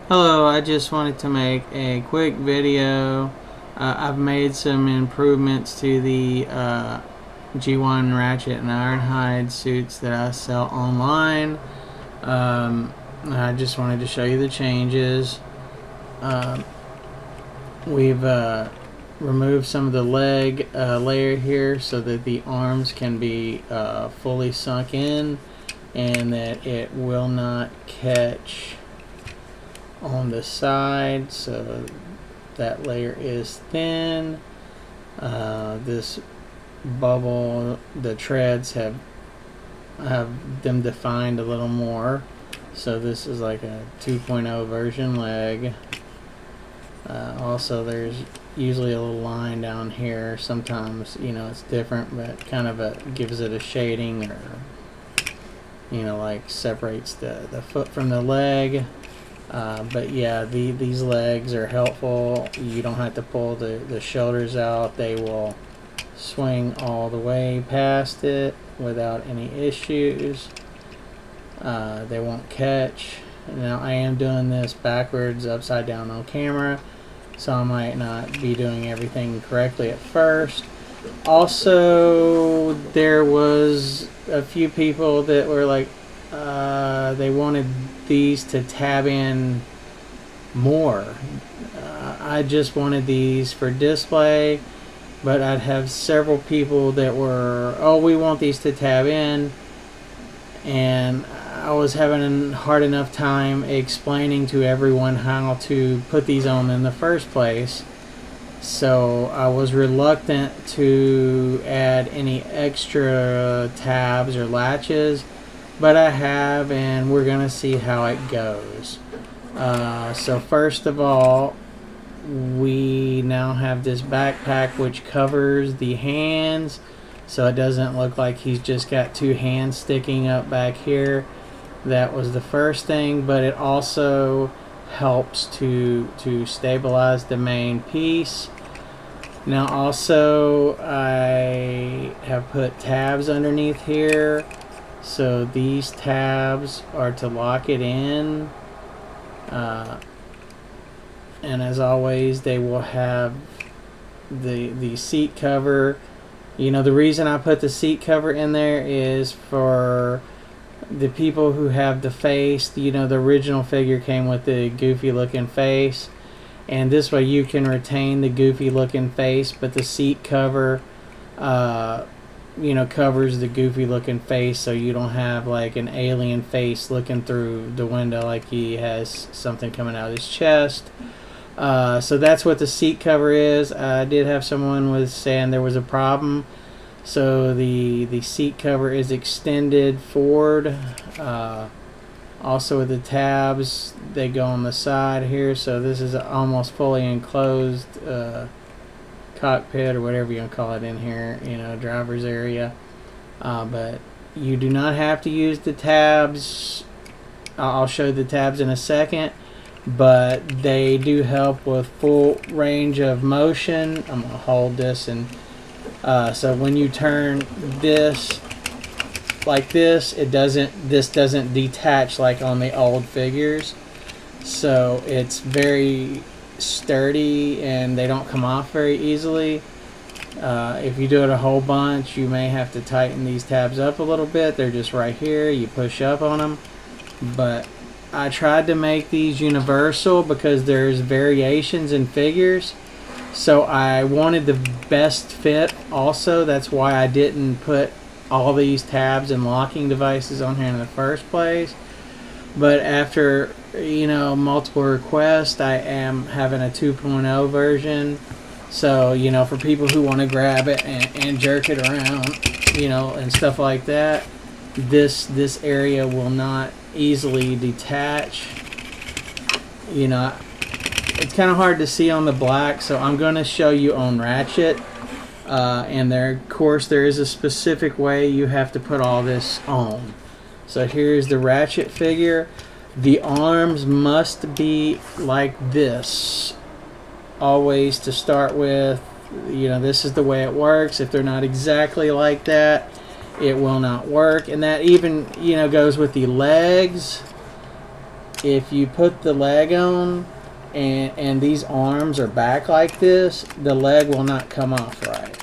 Hello, I just wanted to make a quick video. I've made some improvements to the G1 Ratchet and Ironhide suits that I sell online. I just wanted to show you the changes. We've removed some of the leg layer here so that the arms can be fully sunk in and that it will not catch on the side, so that layer is thin. This bubble, the treads have them defined a little more, so this is like a 2.0 version leg. Also, there's usually a little line down here. Sometimes it's different, but kind of gives it a shading, or like separates the foot from the leg. But yeah, these legs are helpful. You don't have to pull the shoulders out. They will swing all the way past it without any issues. They won't catch. Now I am doing this backwards, upside down on camera, so I might not be doing everything correctly at first. Also, there was a few people that were like, they wanted these to tab in more. I just wanted these for display, but I'd have several people that were, oh, we want these to tab in, and I was having a hard enough time explaining to everyone how to put these on in the first place. So I was reluctant to add any extra tabs or latches, but I have, and we're gonna see how it goes. So first of all, we now have this backpack which covers the hands, so it doesn't look like he's just got two hands sticking up back here. That was the first thing, but it also helps to stabilize the main piece. Now also, I have put tabs underneath here, so these tabs are to lock it in, and as always, they will have the seat cover. The reason I put the seat cover in there is for the people who have the face. The original figure came with the goofy looking face, and this way you can retain the goofy looking face, but the seat cover covers the goofy looking face, so you don't have like an alien face looking through the window like he has something coming out of his chest. So that's what the seat cover is. I did have someone was saying there was a problem, so the seat cover is extended forward. Also with the tabs, they go on the side here, so this is almost fully enclosed cockpit, or whatever you want to call it in here, driver's area. But you do not have to use the tabs. I'll show the tabs in a second, but they do help with full range of motion. I'm gonna hold this, and so when you turn this like this, this doesn't detach like on the old figures, so it's very sturdy and they don't come off very easily. If you do it a whole bunch, you may have to tighten these tabs up a little bit. They're just right here, you push up on them. But I tried to make these universal because there's variations in figures, so I wanted the best fit also. That's why I didn't put all these tabs and locking devices on here in the first place. But after multiple requests, I am having a 2.0 version, so for people who want to grab it and jerk it around, and stuff like that, this area will not easily detach. It's kind of hard to see on the black, so I'm going to show you on Ratchet. And of course, there is a specific way you have to put all this on. So here's the Ratchet figure. The arms must be like this, always, to start with. This is the way it works. If they're not exactly like that, it will not work. And that even goes with the legs. if you put the leg on and these arms are back like this, the leg will not come off right.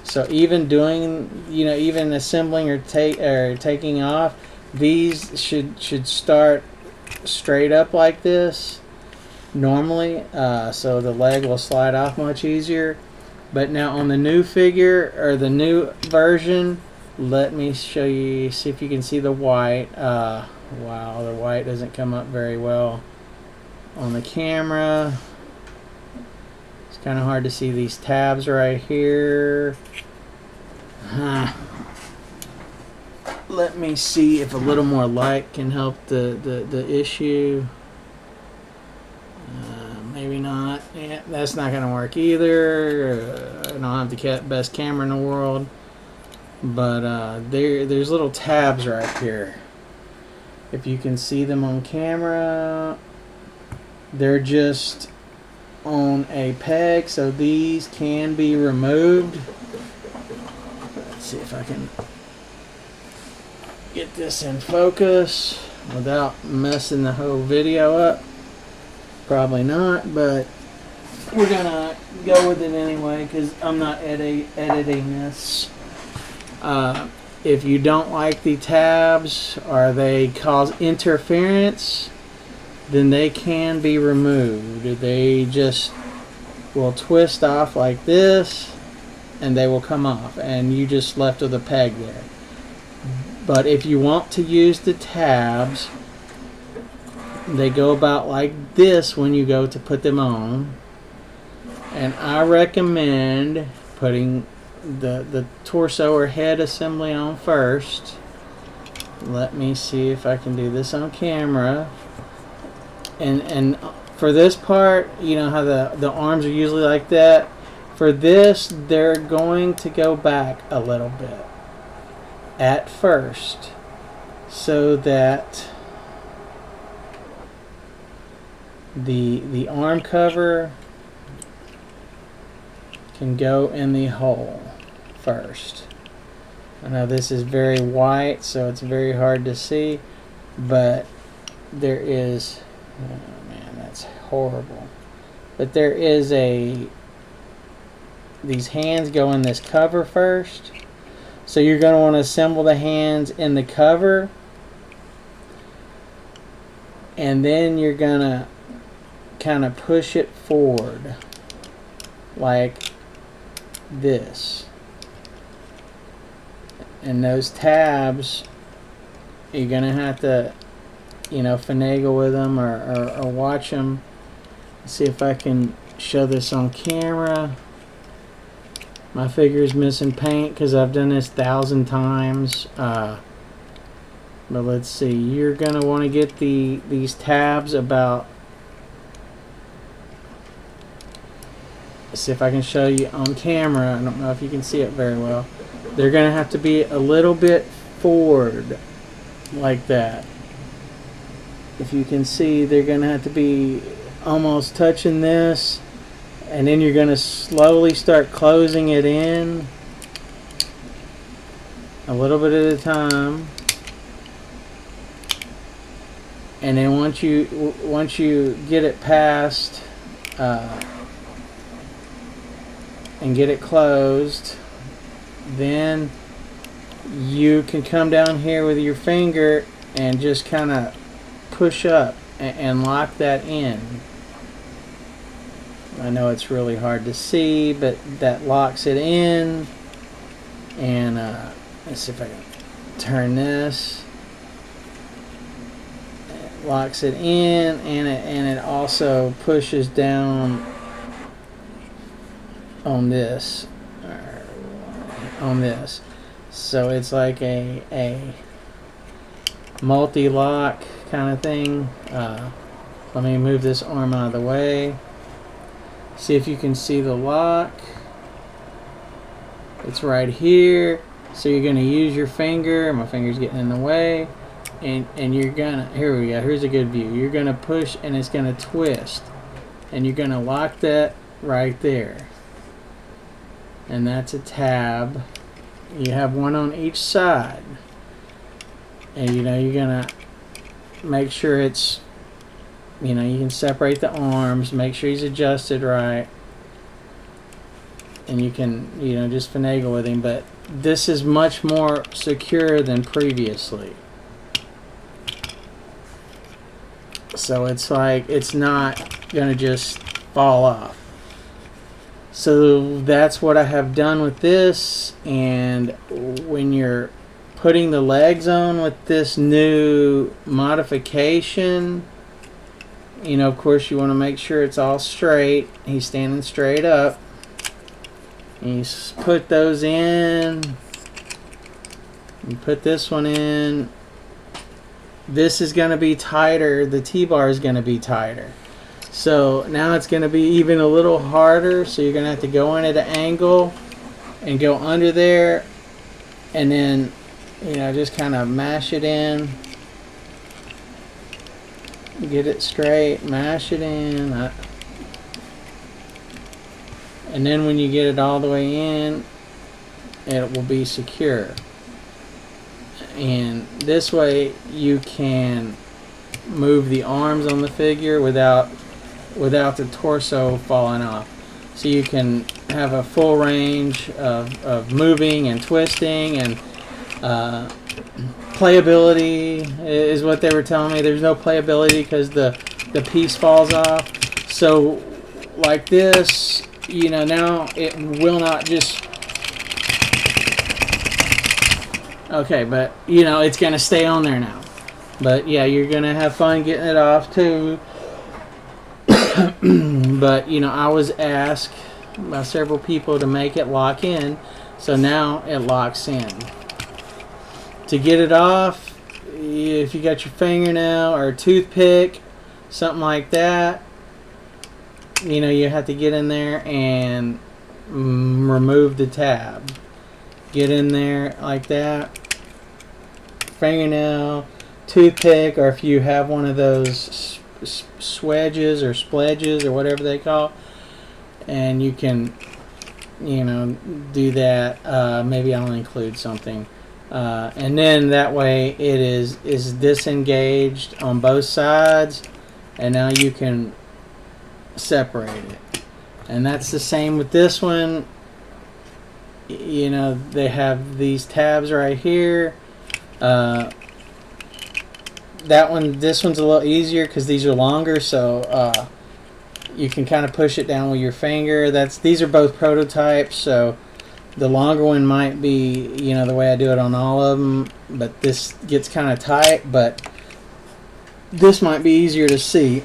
So even doing, even assembling or taking off, these should start straight up like this normally, so the leg will slide off much easier. But now on the new figure, or the new version, let me show you, see if you can see the white. Wow, the white doesn't come up very well on the camera. It's kind of hard to see these tabs right here. Let me see if a little more light can help the issue. Maybe not. Yeah, that's not going to work either. I don't have the best camera in the world. But there's little tabs right here. If you can see them on camera, they're just on a peg, so these can be removed. Let's see if I can get this in focus without messing the whole video up. Probably not, but we're gonna go with it anyway because I'm not editing this. If you don't like the tabs or they cause interference, then they can be removed. They just will twist off like this and they will come off, and you just left with a peg there. But if you want to use the tabs, they go about like this when you go to put them on, and I recommend putting the torso or head assembly on first. Let me see if I can do this on camera. And for this part, you know how the arms are usually like that. For this, they're going to go back a little bit at first, so that the arm cover can go in the hole first. I know this is very white, so it's very hard to see, but there is, oh man, that's horrible. But there is these hands go in this cover first. So you're going to want to assemble the hands in the cover, and then you're going to kind of push it forward like this. And those tabs, you're going to have to, finagle with them or watch them. See if I can show this on camera. My figure's missing paint because I've done this 1,000 times. But let's see. You're going to want to get these tabs about... Let's see if I can show you on camera. I don't know if you can see it very well. They're going to have to be a little bit forward like that. If you can see, they're going to have to be almost touching this, and then you're going to slowly start closing it in a little bit at a time. And then once you get it past and get it closed, then you can come down here with your finger and just kind of push up and lock that in. I know it's really hard to see, but that locks it in. And let's see if I can turn this. It locks it in, and it also pushes down on this. So it's like a multi-lock kind of thing. Let me move this arm out of the way. See if you can see the lock. It's right here. So you're going to use your finger. My finger's getting in the way. And you're going to, here we go, here's a good view. You're going to push and it's going to twist. And you're going to lock that right there. And that's a tab. You have one on each side. And you're going to make sure it's you know, you can separate the arms, make sure he's adjusted right, and you can, you know, just finagle with him. But this is much more secure than previously. So it's like, it's not gonna just fall off. So that's what I have done with this. And when you're putting the legs on with this new modification, you know, of course you want to make sure it's all straight. He's standing straight up. And you put those in. You put this one in. This is going to be tighter. The T-bar is going to be tighter. So now it's going to be even a little harder. So you're going to have to go in at an angle and go under there. And then, you know, just kind of mash it in. Get it straight. Mash it in. And then when you get it all the way in, it will be secure. And this way you can move the arms on the figure without the torso falling off. So you can have a full range of moving and twisting, and playability is what they were telling me. There's no playability because the piece falls off. So like this, you know, now it will not just... Okay, but, you know, it's going to stay on there now. But, yeah, you're going to have fun getting it off, too. But, you know, I was asked by several people to make it lock in. So now it locks in. To get it off, if you got your fingernail or a toothpick, something like that, you know, you have to get in there and remove the tab. Get in there like that. Fingernail, toothpick, or if you have one of those swedges or spledges or whatever they call, and you can, you know, do that. Maybe I'll include something. And then that way it is disengaged on both sides, and now you can separate it. And that's the same with this one. You know, they have these tabs right here. This one's a little easier because these are longer, so you can kind of push it down with your finger. These are both prototypes, so the longer one might be, you know, the way I do it on all of them, but this gets kind of tight, but this might be easier to see.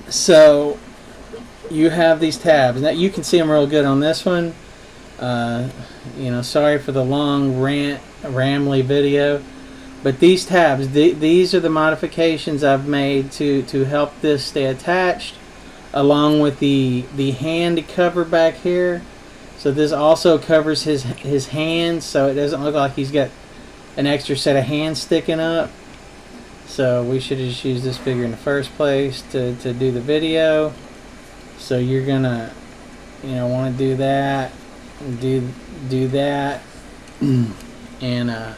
So you have these tabs. Now you can see them real good on this one. You know, sorry for the long rambly video, but these tabs, these are the modifications I've made to help this stay attached, along with the hand cover back here. So this also covers his hands, so it doesn't look like he's got an extra set of hands sticking up. So we should just use this figure in the first place to do the video. So you're gonna, you know, want to do that. Do that, and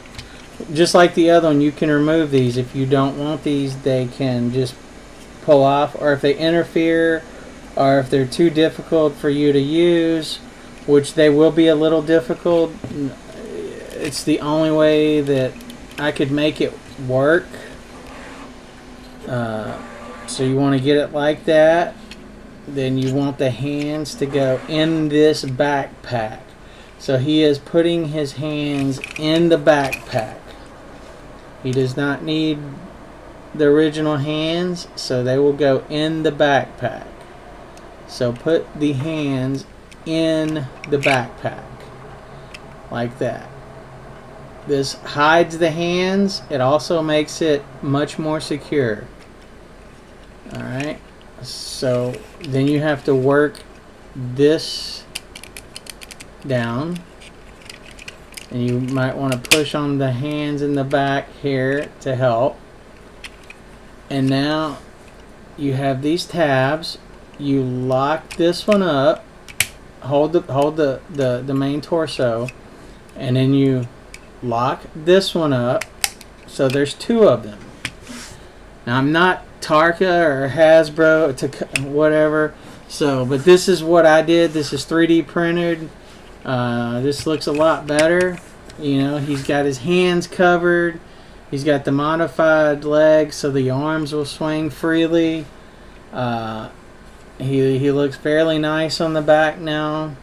just like the other one, you can remove these. If you don't want these, they can just pull off, or if they interfere, or if they're too difficult for you to use, which they will be a little difficult. It's the only way that I could make it work. So you want to get it like that. Then you want the hands to go in this backpack. So he is putting his hands in the backpack. He does not need the original hands, so they will go in the backpack. So put the hands in the backpack like that. This hides the hands. It also makes it much more secure. Alright. So then you have to work this down, and you might want to push on the hands in the back here to help. And now you have these tabs. You lock this one up, hold the main torso, and then you lock this one up. So there's two of them. Now I'm not Tarka or Hasbro, to whatever. So, but this is what I did. This is 3D printed. This looks a lot better. You know, he's got his hands covered. He's got the modified legs so the arms will swing freely. He looks fairly nice on the back now.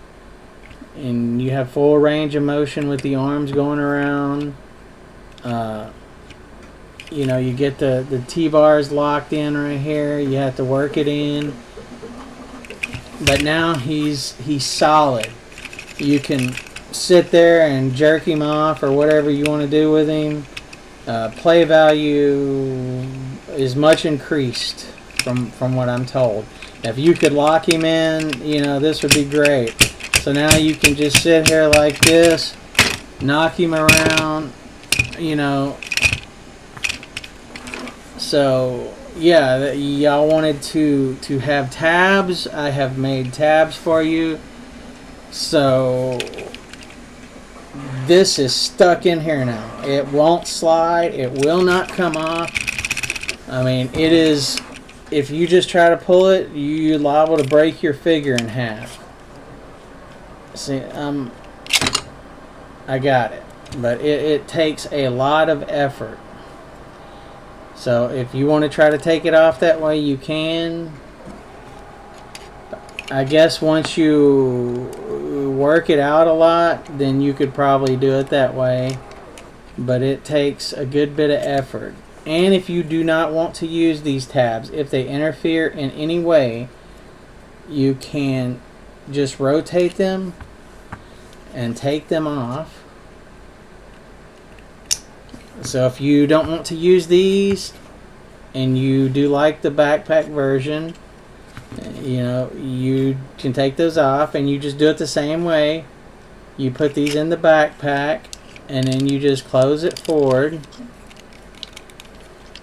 And you have full range of motion with the arms going around. You know, you get the T-bars locked in right here. You have to work it in. But now he's solid. You can sit there and jerk him off or whatever you want to do with him. Play value is much increased from what I'm told. If you could lock him in, you know, this would be great. So now you can just sit here like this, knock him around, you know. So yeah, y'all wanted to have tabs. I have made tabs for you. So this is stuck in here now. It won't slide. It will not come off. I mean, it is, if you just try to pull it, you're liable to break your figure in half. See, I got it. But it takes a lot of effort. So if you want to try to take it off that way, you can. I guess once you work it out a lot, then you could probably do it that way. But it takes a good bit of effort. And if you do not want to use these tabs, if they interfere in any way, you can just rotate them and take them off. So if you don't want to use these and you do like the backpack version, you know, you can take those off and you just do it the same way. You put these in the backpack and then you just close it forward.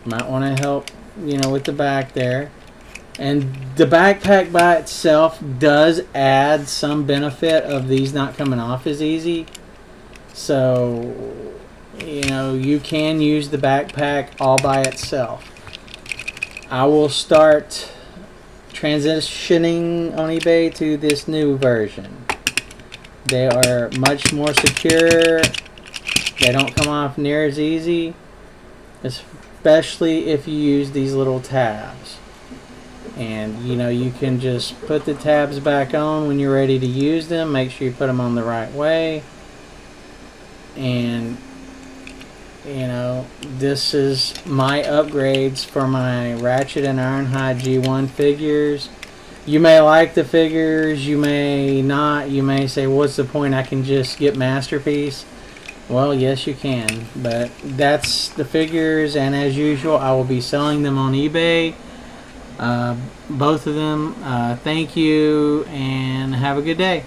Might want to help, you know, with the back there. And the backpack by itself does add some benefit of these not coming off as easy. So, you know, you can use the backpack all by itself. I will start transitioning on eBay to this new version. They are much more secure. They don't come off near as easy, especially if you use these little tabs. And you know, you can just put the tabs back on when you're ready to use them. Make sure you put them on the right way. And you know, this is my upgrades for my Ratchet and Ironhide G1 figures. You may like the figures, you may not. You may say, what's the point? I can just get Masterpiece. Well, yes you can. But that's the figures, and as usual, I will be selling them on eBay. Both of them. Thank you, and have a good day.